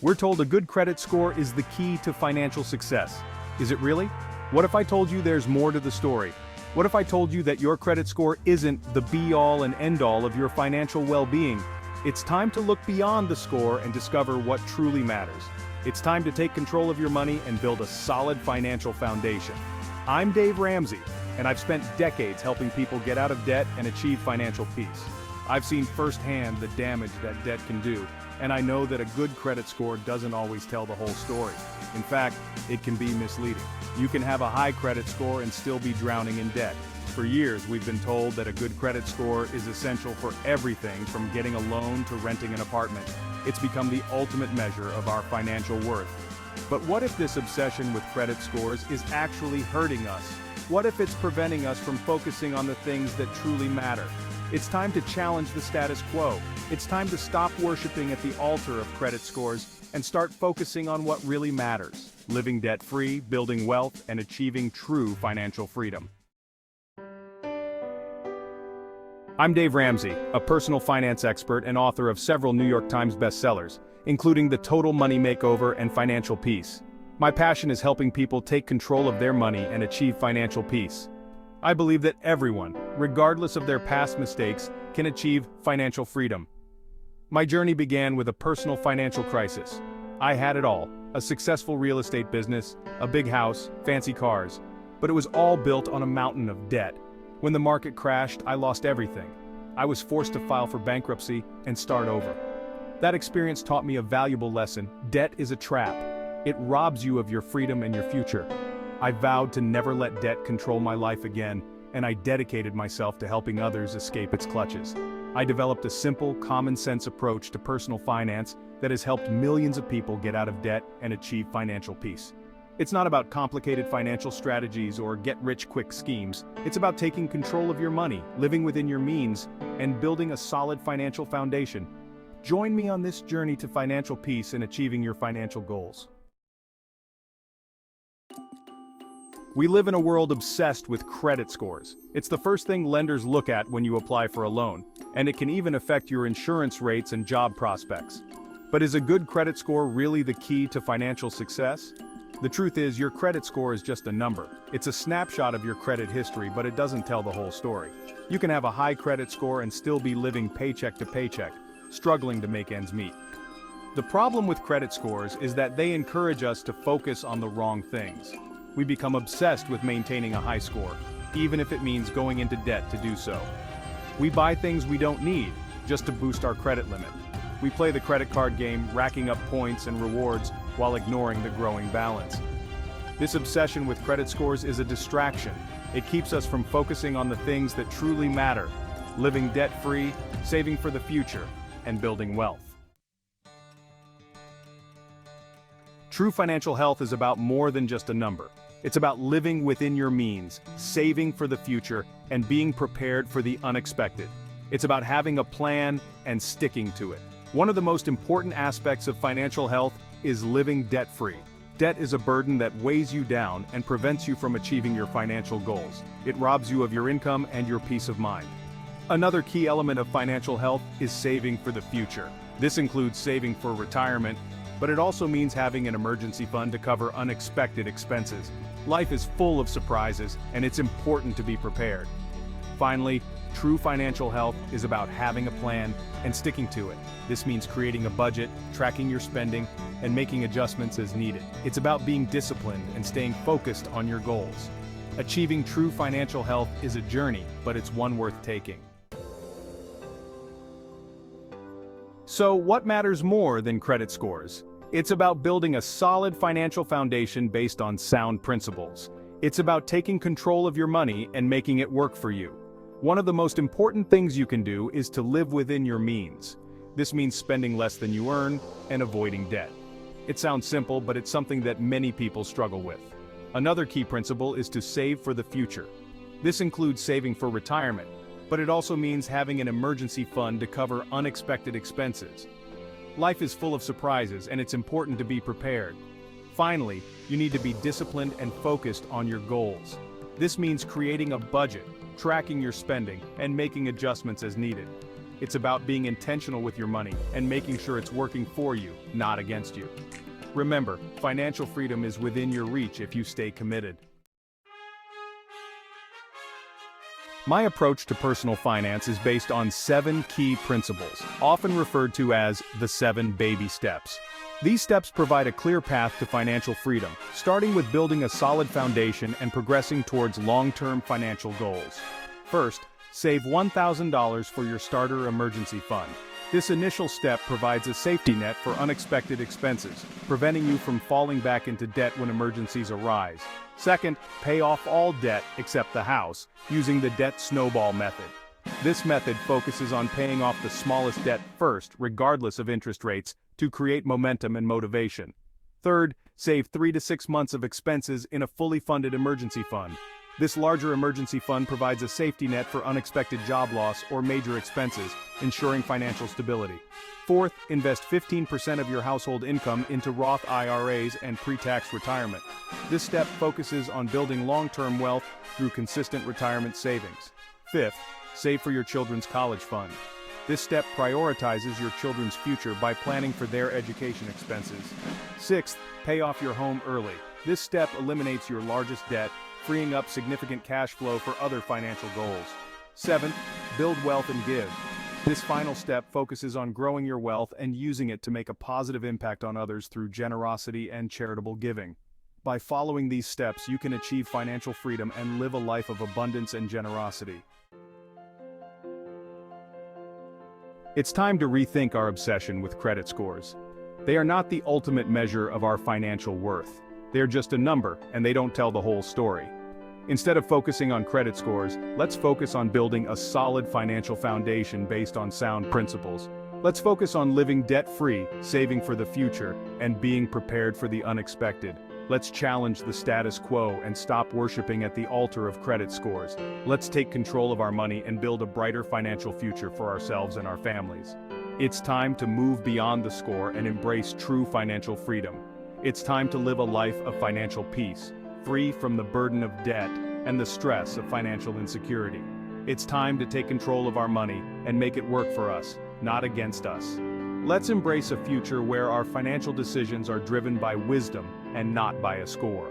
We're told a good credit score is the key to financial success. Is it really? What if I told you there's more to the story? What if I told you that your credit score isn't the be-all and end-all of your financial well-being? It's time to look beyond the score and discover what truly matters. It's time to take control of your money and build a solid financial foundation. I'm Dave Ramsey, and I've spent decades helping people get out of debt and achieve financial peace. I've seen firsthand the damage that debt can do, and I know that a good credit score doesn't always tell the whole story. In fact, it can be misleading. You can have a high credit score and still be drowning in debt. For years, we've been told that a good credit score is essential for everything from getting a loan to renting an apartment. It's become the ultimate measure of our financial worth. But what if this obsession with credit scores is actually hurting us? What if it's preventing us from focusing on the things that truly matter? It's time to challenge the status quo. It's time to stop worshiping at the altar of credit scores and start focusing on what really matters: living debt-free, building wealth, and achieving true financial freedom. I'm Dave Ramsey, a personal finance expert and author of several New York Times bestsellers, including The Total Money Makeover and Financial Peace. My passion is helping people take control of their money and achieve financial peace. I believe that everyone, regardless of their past mistakes, can achieve financial freedom. My journey began with a personal financial crisis. I had it all: a successful real estate business, a big house, fancy cars, but it was all built on a mountain of debt. When the market crashed, I lost everything. I was forced to file for bankruptcy and start over. That experience taught me a valuable lesson: debt is a trap. It robs you of your freedom and your future. I vowed to never let debt control my life again, and I dedicated myself to helping others escape its clutches. I developed a simple, common-sense approach to personal finance that has helped millions of people get out of debt and achieve financial peace. It's not about complicated financial strategies or get-rich-quick schemes. It's about taking control of your money, living within your means, and building a solid financial foundation. Join me on this journey to financial peace and achieving your financial goals. We live in a world obsessed with credit scores. It's the first thing lenders look at when you apply for a loan, and it can even affect your insurance rates and job prospects. But is a good credit score really the key to financial success? The truth is, your credit score is just a number. It's a snapshot of your credit history, but it doesn't tell the whole story. You can have a high credit score and still be living paycheck to paycheck, struggling to make ends meet. The problem with credit scores is that they encourage us to focus on the wrong things. We become obsessed with maintaining a high score, even if it means going into debt to do so. We buy things we don't need, just to boost our credit limit. We play the credit card game, racking up points and rewards while ignoring the growing balance. This obsession with credit scores is a distraction. It keeps us from focusing on the things that truly matter: living debt-free, saving for the future, and building wealth. True financial health is about more than just a number. It's about living within your means, saving for the future, and being prepared for the unexpected. It's about having a plan and sticking to it. One of the most important aspects of financial health is living debt-free. Debt is a burden that weighs you down and prevents you from achieving your financial goals. It robs you of your income and your peace of mind. Another key element of financial health is saving for the future. This includes saving for retirement, but it also means having an emergency fund to cover unexpected expenses. Life is full of surprises, and it's important to be prepared. Finally, true financial health is about having a plan and sticking to it. This means creating a budget, tracking your spending, and making adjustments as needed. It's about being disciplined and staying focused on your goals. Achieving true financial health is a journey, but it's one worth taking. So, what matters more than credit scores? It's about building a solid financial foundation based on sound principles. It's about taking control of your money and making it work for you. One of the most important things you can do is to live within your means. This means spending less than you earn and avoiding debt. It sounds simple, but it's something that many people struggle with. Another key principle is to save for the future. This includes saving for retirement, but it also means having an emergency fund to cover unexpected expenses. Life is full of surprises, and it's important to be prepared. Finally, you need to be disciplined and focused on your goals. This means creating a budget, tracking your spending, and making adjustments as needed. It's about being intentional with your money and making sure it's working for you, not against you. Remember, financial freedom is within your reach if you stay committed. My approach to personal finance is based on 7 key principles, often referred to as the 7 baby steps. These steps provide a clear path to financial freedom, starting with building a solid foundation and progressing towards long-term financial goals. First, save $1,000 for your starter emergency fund. This initial step provides a safety net for unexpected expenses, preventing you from falling back into debt when emergencies arise. Second, pay off all debt except the house, using the debt snowball method. This method focuses on paying off the smallest debt first, regardless of interest rates, to create momentum and motivation. Third, save 3 to 6 months of expenses in a fully funded emergency fund. This larger emergency fund provides a safety net for unexpected job loss or major expenses, ensuring financial stability. Fourth, invest 15% of your household income into Roth IRAs and pre-tax retirement. This step focuses on building long-term wealth through consistent retirement savings. Fifth, save for your children's college fund. This step prioritizes your children's future by planning for their education expenses. Sixth, pay off your home early. This step eliminates your largest debt, freeing up significant cash flow for other financial goals. Seventh, build wealth and give. This final step focuses on growing your wealth and using it to make a positive impact on others through generosity and charitable giving. By following these steps, you can achieve financial freedom and live a life of abundance and generosity. It's time to rethink our obsession with credit scores. They are not the ultimate measure of our financial worth. They're just a number, and they don't tell the whole story. Instead of focusing on credit scores, let's focus on building a solid financial foundation based on sound principles. Let's focus on living debt-free, saving for the future, and being prepared for the unexpected. Let's challenge the status quo and stop worshiping at the altar of credit scores. Let's take control of our money and build a brighter financial future for ourselves and our families. It's time to move beyond the score and embrace true financial freedom. It's time to live a life of financial peace, free from the burden of debt and the stress of financial insecurity. It's time to take control of our money and make it work for us, not against us. Let's embrace a future where our financial decisions are driven by wisdom and not by a score.